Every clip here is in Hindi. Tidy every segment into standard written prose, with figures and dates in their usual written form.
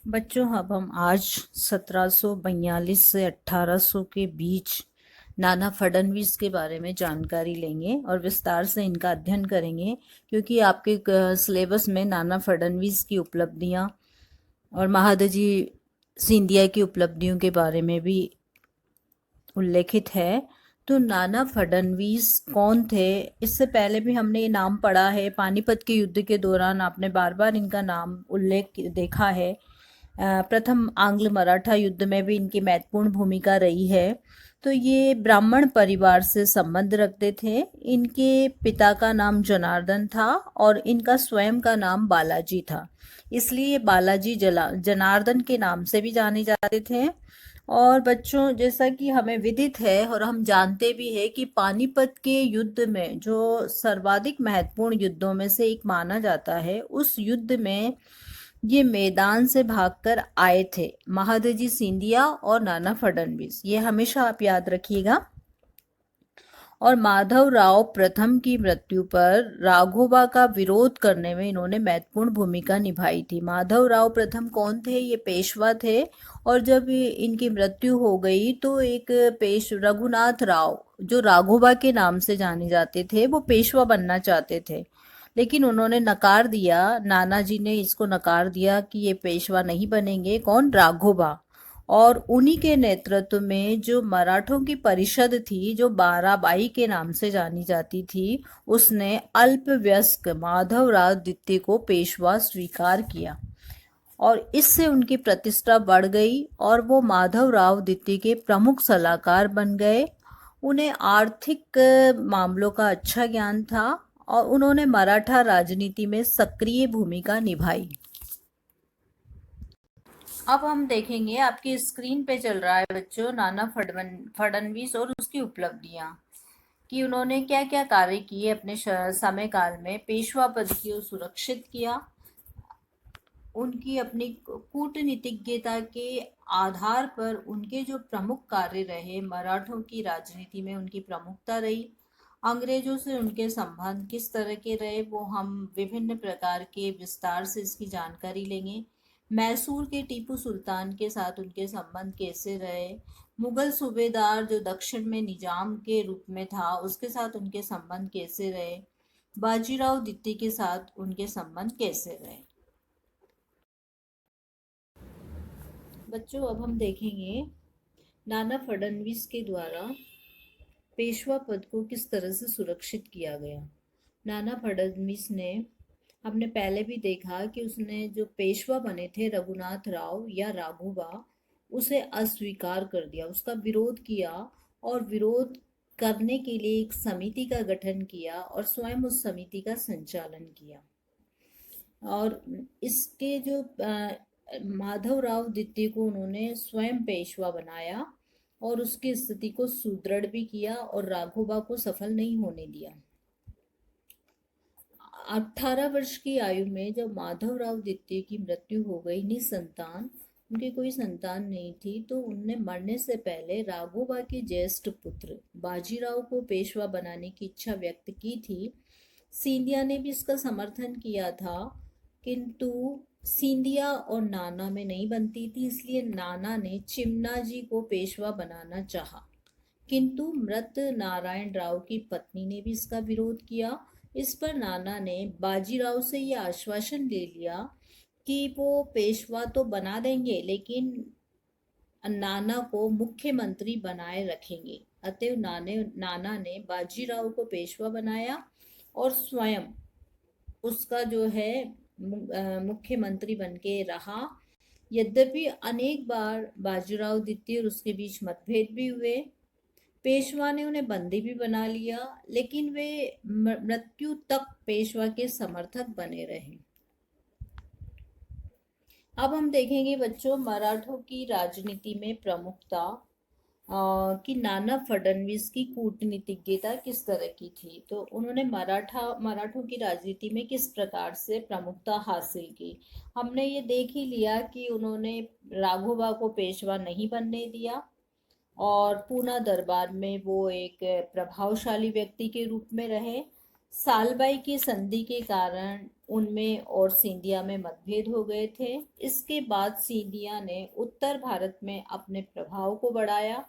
बच्चों, अब हम आज 1742 से 1800 के बीच नाना फडणवीस के बारे में जानकारी लेंगे और विस्तार से इनका अध्ययन करेंगे, क्योंकि आपके सिलेबस में नाना फडणवीस की उपलब्धियां और महादजी सिंधिया की उपलब्धियों के बारे में भी उल्लेखित है। तो नाना फडणवीस कौन थे? इससे पहले भी हमने ये नाम पढ़ा है। पानीपत के युद्ध के दौरान आपने बार बार इनका नाम उल्लेख देखा है। प्रथम आंग्ल मराठा युद्ध में भी इनकी महत्वपूर्ण भूमिका रही है। तो ये ब्राह्मण परिवार से संबंध रखते थे। इनके पिता का नाम जनार्दन था और इनका स्वयं का नाम बालाजी था, इसलिए बालाजी जनार्दन के नाम से भी जाने जाते थे। और बच्चों, जैसा कि हमें विदित है और हम जानते भी है कि पानीपत के युद्ध में, जो सर्वाधिक महत्वपूर्ण युद्धों में से एक माना जाता है, उस युद्ध में ये मैदान से भागकर आए थे महादजी सिंधिया और नाना फडणवीस। ये हमेशा आप याद रखिएगा। और माधव राव प्रथम की मृत्यु पर राघोबा का विरोध करने में इन्होंने महत्वपूर्ण भूमिका निभाई थी। माधव राव प्रथम कौन थे? ये पेशवा थे। और जब इनकी मृत्यु हो गई तो एक रघुनाथ राव, जो राघोबा के नाम से जाने जाते थे, वो पेशवा बनना चाहते थे, लेकिन उन्होंने नकार दिया। नाना जी ने इसको नकार दिया कि ये पेशवा नहीं बनेंगे। कौन? राघोबा। और उन्हीं के नेतृत्व में जो मराठों की परिषद थी, जो बाराबाई के नाम से जानी जाती थी, उसने अल्पवयस्क माधवराव द्वितीय को पेशवा स्वीकार किया और इससे उनकी प्रतिष्ठा बढ़ गई और वो माधवराव द्वितीय के प्रमुख सलाहकार बन गए। उन्हें आर्थिक मामलों का अच्छा ज्ञान था और उन्होंने मराठा राजनीति में सक्रिय भूमिका निभाई। अब हम देखेंगे, आपकी स्क्रीन पे चल रहा है बच्चों, नाना फडणवीस और उसकी उपलब्धियां, कि उन्होंने क्या क्या कार्य किए अपने समय काल में। पेशवा पद को सुरक्षित किया। उनकी अपनी कूटनीतिज्ञता के आधार पर उनके जो प्रमुख कार्य रहे, मराठों की राजनीति में उनकी प्रमुखता रही। अंग्रेजों से उनके संबंध किस तरह के रहे, वो हम विभिन्न प्रकार के विस्तार से इसकी जानकारी लेंगे। मैसूर के टीपू सुल्तान के साथ उनके संबंध कैसे रहे। मुगल सूबेदार जो दक्षिण में निजाम के रूप में था, उसके साथ उनके संबंध कैसे रहे। बाजीराव द्वितीय के साथ उनके संबंध कैसे रहे। बच्चों, अब हम देखेंगे नाना फडणवीस के द्वारा पेशवा पद को किस तरह से सुरक्षित किया गया। नाना फडणवीस ने, हमने पहले भी देखा कि उसने जो पेशवा बने थे रघुनाथ राव या राघोबा, उसे अस्वीकार कर दिया, उसका विरोध किया और विरोध करने के लिए एक समिति का गठन किया और स्वयं उस समिति का संचालन किया। और इसके जो माधवराव द्वितीय को उन्होंने स्वयं पेशवा बनाया और उसकी स्थिति को सुदृढ़ भी किया और राघोबा को सफल नहीं होने दिया। 18 वर्ष की आयु में जब माधवराव द्वितीय की मृत्यु हो गई, निसंतान, उनकी कोई संतान नहीं थी, तो उनने मरने से पहले राघोबा के ज्येष्ठ पुत्र बाजीराव को पेशवा बनाने की इच्छा व्यक्त की थी। सिंधिया ने भी इसका समर्थन किया था, किंतु सिंधिया और नाना में नहीं बनती थी, इसलिए नाना ने चिमना जी को पेशवा बनाना चाहा। किंतु मृत नारायण राव की पत्नी ने भी इसका विरोध किया। इस पर नाना ने बाजीराव से यह आश्वासन ले लिया कि वो पेशवा तो बना देंगे, लेकिन नाना को मुख्यमंत्री बनाए रखेंगे। अतएव नाना ने बाजीराव को पेशवा बनाया और स्वयं उसका जो है मुख्यमंत्री बन के रहा। यद्यपि अनेक बार बाजीराव द्वितीय और उसके बीच मतभेद भी हुए, पेशवा ने उन्हें बंदी भी बना लिया, लेकिन वे मृत्यु तक पेशवा के समर्थक बने रहे। अब हम देखेंगे बच्चों, मराठों की राजनीति में प्रमुखता कि नाना फडणवीस की कूटनीतिज्ञता किस तरह की थी। तो उन्होंने मराठों की राजनीति में किस प्रकार से प्रमुखता हासिल की। हमने ये देख ही लिया कि उन्होंने राघोबा को पेशवा नहीं बनने दिया और पूना दरबार में वो एक प्रभावशाली व्यक्ति के रूप में रहे। सालबाई की संधि के कारण उनमें और सिंधिया में मतभेद हो गए थे। इसके बाद सिंधिया ने उत्तर भारत में अपने प्रभाव को बढ़ाया।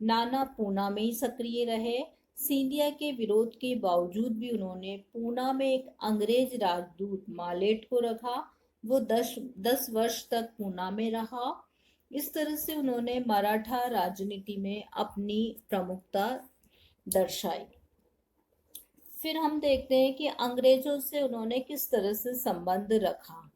नाना पूना में ही सक्रिय रहे। सिंधिया के विरोध के बावजूद भी उन्होंने पूना में एक अंग्रेज राजदूत मालेट को रखा। वो 10 वर्ष तक पूना में रहा। इस तरह से उन्होंने मराठा राजनीति में अपनी प्रमुखता दर्शाई। फिर हम देखते हैं कि अंग्रेजों से उन्होंने किस तरह से संबंध रखा।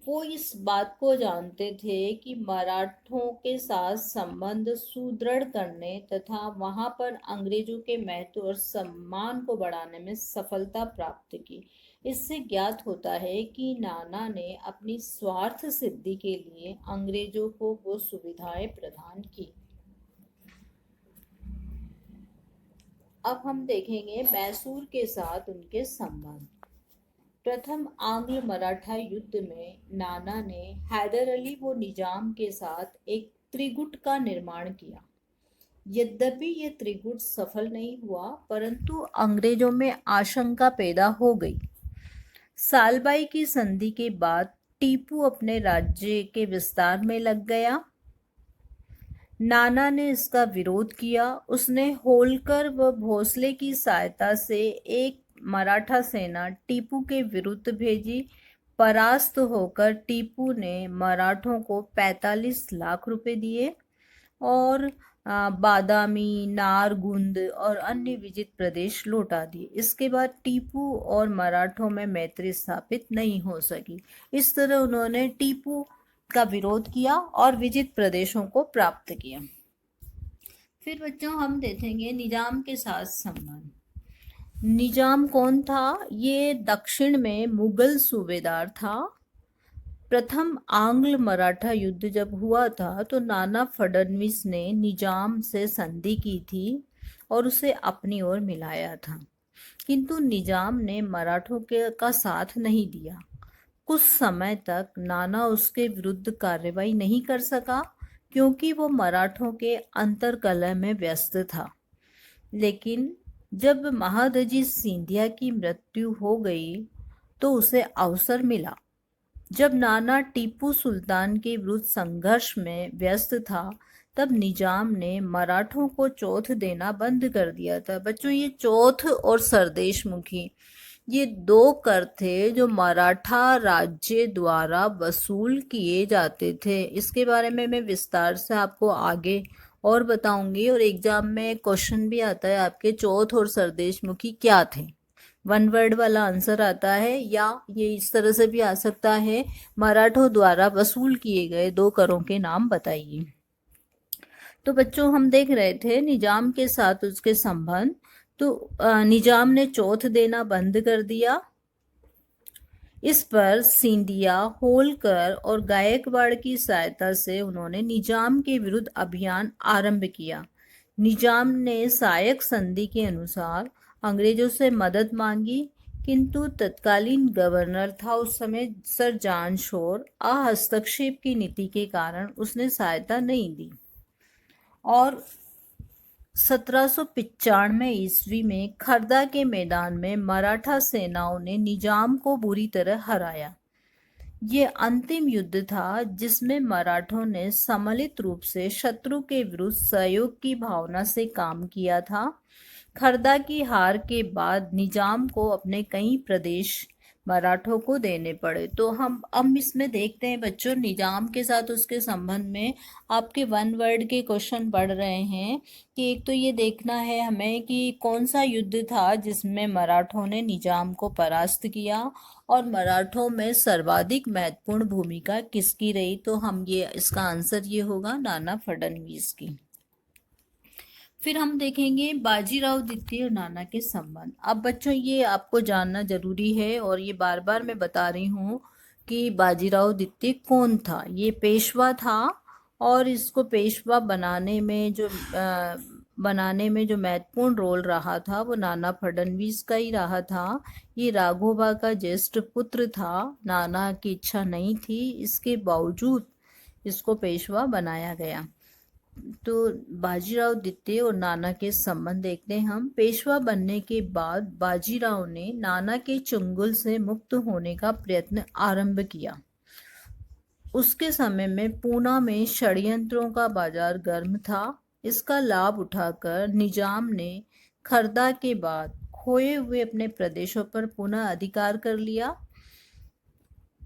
वो इस बात को जानते थे कि मराठों के साथ संबंध सुदृढ़ करने तथा वहां पर अंग्रेजों के महत्व और सम्मान को बढ़ाने में सफलता प्राप्त की। इससे ज्ञात होता है कि नाना ने अपनी स्वार्थ सिद्धि के लिए अंग्रेजों को वो सुविधाएं प्रदान की। अब हम देखेंगे मैसूर के साथ उनके संबंध। प्रथम आंग्ल मराठा युद्ध में नाना ने हैदर अली व निजाम के साथ एक त्रिगुट का निर्माण किया। यद्यपि ये त्रिगुट सफल नहीं हुआ, परंतु अंग्रेजों में आशंका पैदा हो गई। सालबाई की संधि के बाद टीपू अपने राज्य के विस्तार में लग गया। नाना ने इसका विरोध किया। उसने होलकर व भोसले की सहायता से एक मराठा सेना टीपू के विरुद्ध भेजी। परास्त होकर टीपू ने मराठों को 45 लाख रुपए दिए और बादामी, नारगुंद और अन्य विजित प्रदेश लौटा दिए। इसके बाद टीपू और मराठों में मैत्री स्थापित नहीं हो सकी। इस तरह उन्होंने टीपू का विरोध किया और विजित प्रदेशों को प्राप्त किया। फिर बच्चों हम देखेंगे निजाम के साथ संबंध। निजाम कौन था? ये दक्षिण में मुगल सूबेदार था। प्रथम आंग्ल मराठा युद्ध जब हुआ था तो नाना फडणवीस ने निजाम से संधि की थी और उसे अपनी ओर मिलाया था, किंतु निजाम ने मराठों का साथ नहीं दिया। कुछ समय तक नाना उसके विरुद्ध कार्रवाई नहीं कर सका क्योंकि वो मराठों के अंतर्कलह में व्यस्त था। लेकिन जब महादजी सिंधिया की मृत्यु हो गई तो उसे अवसर मिला। जब नाना टीपू सुल्तान के विरुद्ध संघर्ष में व्यस्त था तब निजाम ने मराठों को चौथ देना बंद कर दिया था। बच्चों, ये चौथ और सरदेशमुखी ये 2 कर थे जो मराठा राज्य द्वारा वसूल किए जाते थे। इसके बारे में मैं विस्तार से आपको आगे और बताऊंगी और एग्जाम में क्वेश्चन भी आता है आपके चौथ और सरदेशमुखी क्या थे। 1 वर्ड वाला आंसर आता है या ये इस तरह से भी आ सकता है, मराठों द्वारा वसूल किए गए 2 करों के नाम बताइए। तो बच्चों हम देख रहे थे निजाम के साथ उसके संबंध। तो निजाम ने चौथ देना बंद कर दिया। इस पर सिंधिया, होलकर और गायकवाड़ की सहायता से उन्होंने निजाम के विरुद्ध अभियान आरंभ किया। निजाम ने सायक संधि के अनुसार अंग्रेजों से मदद मांगी, किंतु तत्कालीन गवर्नर था उस समय सर जॉन शोर, हस्तक्षेप की नीति के कारण उसने सहायता नहीं दी और 1795 ईस्वी में खरदा के मैदान में मराठा सेनाओं ने निजाम को बुरी तरह हराया। ये अंतिम युद्ध था जिसमें मराठों ने सम्मिलित रूप से शत्रु के विरुद्ध सहयोग की भावना से काम किया था। खरदा की हार के बाद निजाम को अपने कई प्रदेश मराठों को देने पड़े। तो हम अब इसमें देखते हैं बच्चों, निजाम के साथ उसके संबंध में आपके 1 वर्ड के क्वेश्चन पढ़ रहे हैं कि एक तो ये देखना है हमें कि कौन सा युद्ध था जिसमें मराठों ने निजाम को परास्त किया और मराठों में सर्वाधिक महत्वपूर्ण भूमिका किसकी रही। तो हम ये इसका आंसर ये होगा नाना फडणवीस की। फिर हम देखेंगे बाजीराव द्वितीय और नाना के संबंध। अब बच्चों ये आपको जानना जरूरी है और ये बार बार मैं बता रही हूँ कि बाजीराव द्वितीय कौन था। ये पेशवा था और इसको पेशवा बनाने में जो महत्वपूर्ण रोल रहा था वो नाना फडणवीस का ही रहा था। ये राघोबा का ज्येष्ठ पुत्र था। नाना की इच्छा नहीं थी, इसके बावजूद इसको पेशवा बनाया गया। तो बाजीराव द्वितीय और नाना के संबंध देखते हैं हम। पेशवा बनने के बाद बाजीराव ने नाना के चंगुल से मुक्त होने का प्रयत्न आरंभ किया। उसके समय में पूना में षड्यंत्रों का बाजार गर्म था। इसका लाभ उठाकर निजाम ने खरदा के बाद खोए हुए अपने प्रदेशों पर पुनः अधिकार कर लिया।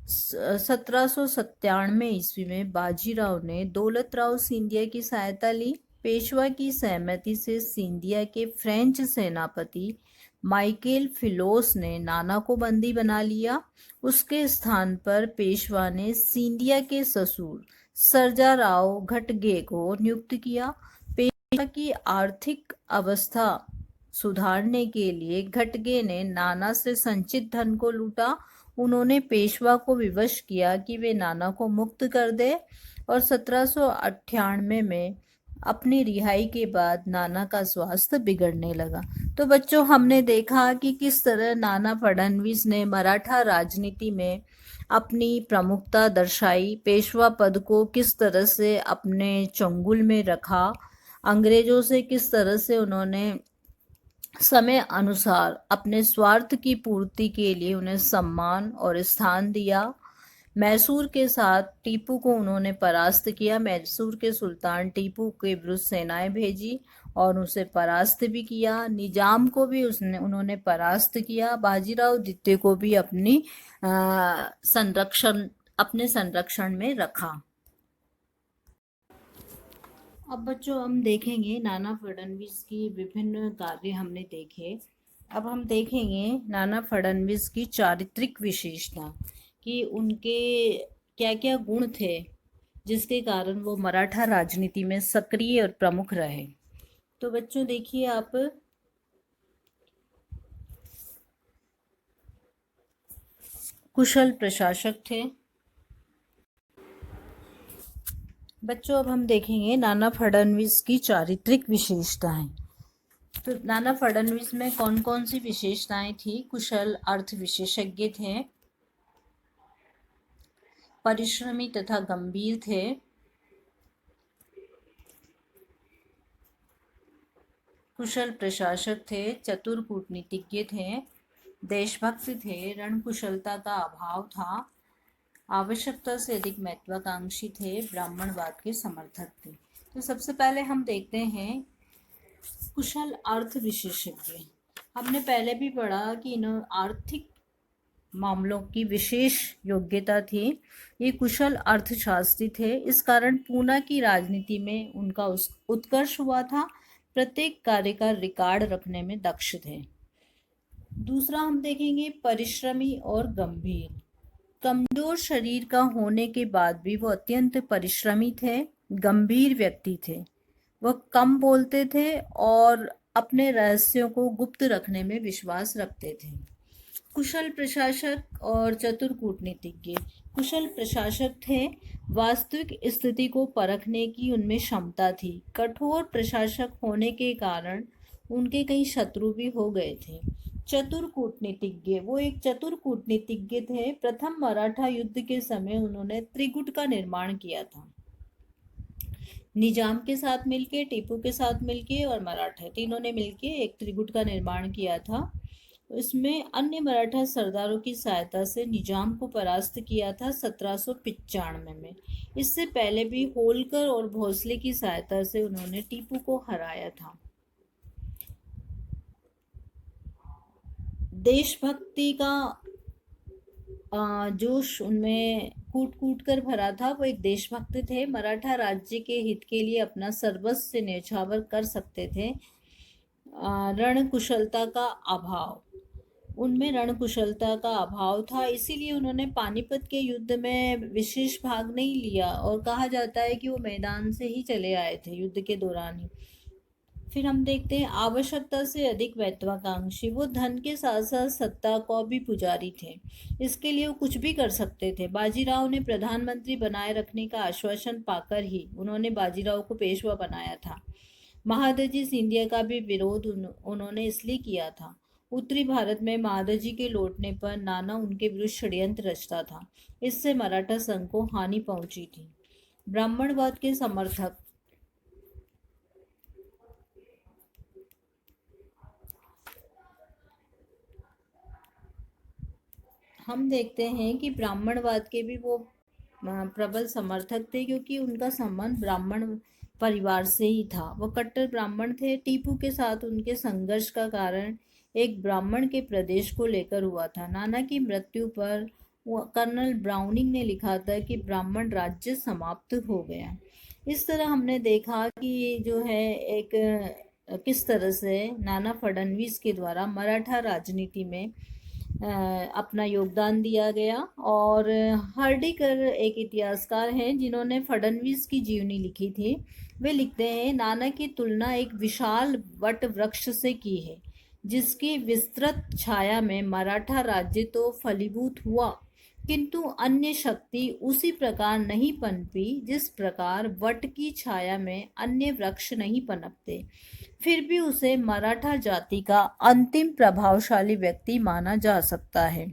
1797 ईस्वी में बाजीराव ने दौलत राव सिंधिया की सहायता ली। पेशवा की सहमति से सिंधिया के फ्रेंच सेनापति माइकेल फिलोस ने नाना को बंदी बना लिया। उसके स्थान पर पेशवा ने सिंधिया के ससुर सर्जाराव घटगे को नियुक्त किया। पेशवा की आर्थिक अवस्था सुधारने के लिए घटगे ने नाना से संचित धन को लूटा। उन्होंने पेशवा को विवश किया कि वे नाना को मुक्त कर दे और 1798 में अपनी रिहाई के बाद नाना का स्वास्थ्य बिगड़ने लगा। तो बच्चों, हमने देखा कि किस तरह नाना फडणवीस ने मराठा राजनीति में अपनी प्रमुखता दर्शाई, पेशवा पद को किस तरह से अपने चंगुल में रखा, अंग्रेजों से किस तरह से उन्होंने समय अनुसार अपने स्वार्थ की पूर्ति के लिए उन्हें सम्मान और स्थान दिया। मैसूर के साथ टीपू को उन्होंने परास्त किया। मैसूर के सुल्तान टीपू के विरुद्ध सेनाएं भेजी और उसे परास्त भी किया। निजाम को भी उन्होंने परास्त किया। बाजीराव द्वितीय को भी अपने संरक्षण में रखा। अब बच्चों, हम देखेंगे नाना फडणवीस की विभिन्न कार्य हमने देखे। अब हम देखेंगे नाना फडणवीस की चारित्रिक विशेषता कि उनके क्या क्या गुण थे जिसके कारण वो मराठा राजनीति में सक्रिय और प्रमुख रहे। तो बच्चों देखिए, आप कुशल प्रशासक थे। बच्चों, अब हम देखेंगे नाना फडणवीस की चारित्रिक विशेषताएं। तो नाना फडणवीस में कौन कौन सी विशेषताएं थी? कुशल अर्थ विशेषज्ञ थे, परिश्रमी तथा गंभीर थे, कुशल प्रशासक थे, चतुर कूटनीतिज्ञ थे, देशभक्त थे, रणकुशलता का अभाव था, आवश्यकता से अधिक महत्वाकांक्षी थे, ब्राह्मणवाद के समर्थक थे। तो सबसे पहले हम देखते हैं कुशल अर्थ विशेषज्ञ। हमने पहले भी पढ़ा कि इन्हें आर्थिक मामलों की विशेष योग्यता थी। ये कुशल अर्थशास्त्री थे। इस कारण पूना की राजनीति में उनका उत्कर्ष हुआ था। प्रत्येक कार्य का रिकॉर्ड रखने में दक्ष थे। दूसरा हम देखेंगे परिश्रमी और गंभीर। कमजोर शरीर का होने के बाद भी वो अत्यंत परिश्रमी थे, गंभीर व्यक्ति थे। वह कम बोलते थे और अपने रहस्यों को गुप्त रखने में विश्वास रखते थे। कुशल प्रशासक और चतुर कूटनीतिज्ञ। कुशल प्रशासक थे, वास्तविक स्थिति को परखने की उनमें क्षमता थी। कठोर प्रशासक होने के कारण उनके कई शत्रु भी हो गए थे। चतुर कूटनीतिज्ञ, वो एक चतुर कूटनीतिज्ञ थे। प्रथम मराठा युद्ध के समय उन्होंने त्रिगुट का निर्माण किया था। निजाम के साथ मिलके, टीपू के साथ मिलके और मराठा तीनों ने मिलके एक त्रिगुट का निर्माण किया था। इसमें अन्य मराठा सरदारों की सहायता से निजाम को परास्त किया था 1795 में। इससे पहले भी होलकर और भोसले की सहायता से उन्होंने टीपू को हराया था। देशभक्ति का जोश उनमें कूट कूट कर भरा था। वो एक देशभक्त थे। मराठा राज्य के हित के लिए अपना सर्वस्व न्यौछावर कर सकते थे। रणकुशलता का अभाव, उनमें रणकुशलता का अभाव था, इसीलिए उन्होंने पानीपत के युद्ध में विशेष भाग नहीं लिया और कहा जाता है कि वो मैदान से ही चले आए थे युद्ध के दौरान ही। फिर हम देखते हैं आवश्यकता से अधिक महत्वाकांक्षी। वो धन के साथ साथ सत्ता को भी पुजारी थे। इसके लिए वो कुछ भी कर सकते थे। बाजीराव ने प्रधानमंत्री बनाए रखने का आश्वासन पाकर ही उन्होंने बाजीराव को पेशवा बनाया था। महादजी सिंधिया का भी विरोध उन्होंने इसलिए किया था। उत्तरी भारत में महादजी के लौटने पर नाना उनके विरुद्ध षड्यंत्र रचता था। इससे मराठा संघ को हानि पहुंची थी। ब्राह्मणवाद के समर्थक हम देखते हैं कि ब्राह्मणवाद के भी वो प्रबल समर्थक थे, क्योंकि उनका संबंध ब्राह्मण परिवार से ही था। वो कट्टर ब्राह्मण थे। टीपू के साथ उनके संघर्ष का कारण एक ब्राह्मण के प्रदेश को लेकर हुआ था। नाना की मृत्यु पर कर्नल ब्राउनिंग ने लिखा था कि ब्राह्मण राज्य समाप्त हो गया। इस तरह हमने देखा कि जो है एक किस तरह से नाना फडणवीस के द्वारा मराठा राजनीति में अपना योगदान दिया गया। और हर्डीकर एक इतिहासकार हैं जिन्होंने फडणवीस की जीवनी लिखी थी। वे लिखते हैं, नाना की तुलना एक विशाल वट वृक्ष से की है, जिसकी विस्तृत छाया में मराठा राज्य तो फलीभूत हुआ, किंतु अन्य शक्ति उसी प्रकार नहीं पनपी जिस प्रकार वट की छाया में अन्य वृक्ष नहीं पनपते। फिर भी उसे मराठा जाति का अंतिम प्रभावशाली व्यक्ति माना जा सकता है।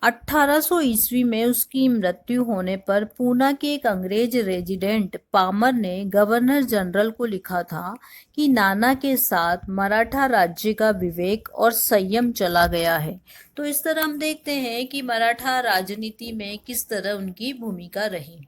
1800 ईस्वी में उसकी मृत्यु होने पर पूना के एक अंग्रेज रेजिडेंट पामर ने गवर्नर जनरल को लिखा था कि नाना के साथ मराठा राज्य का विवेक और संयम चला गया है। तो इस तरह हम देखते हैं कि मराठा राजनीति में किस तरह उनकी भूमिका रही।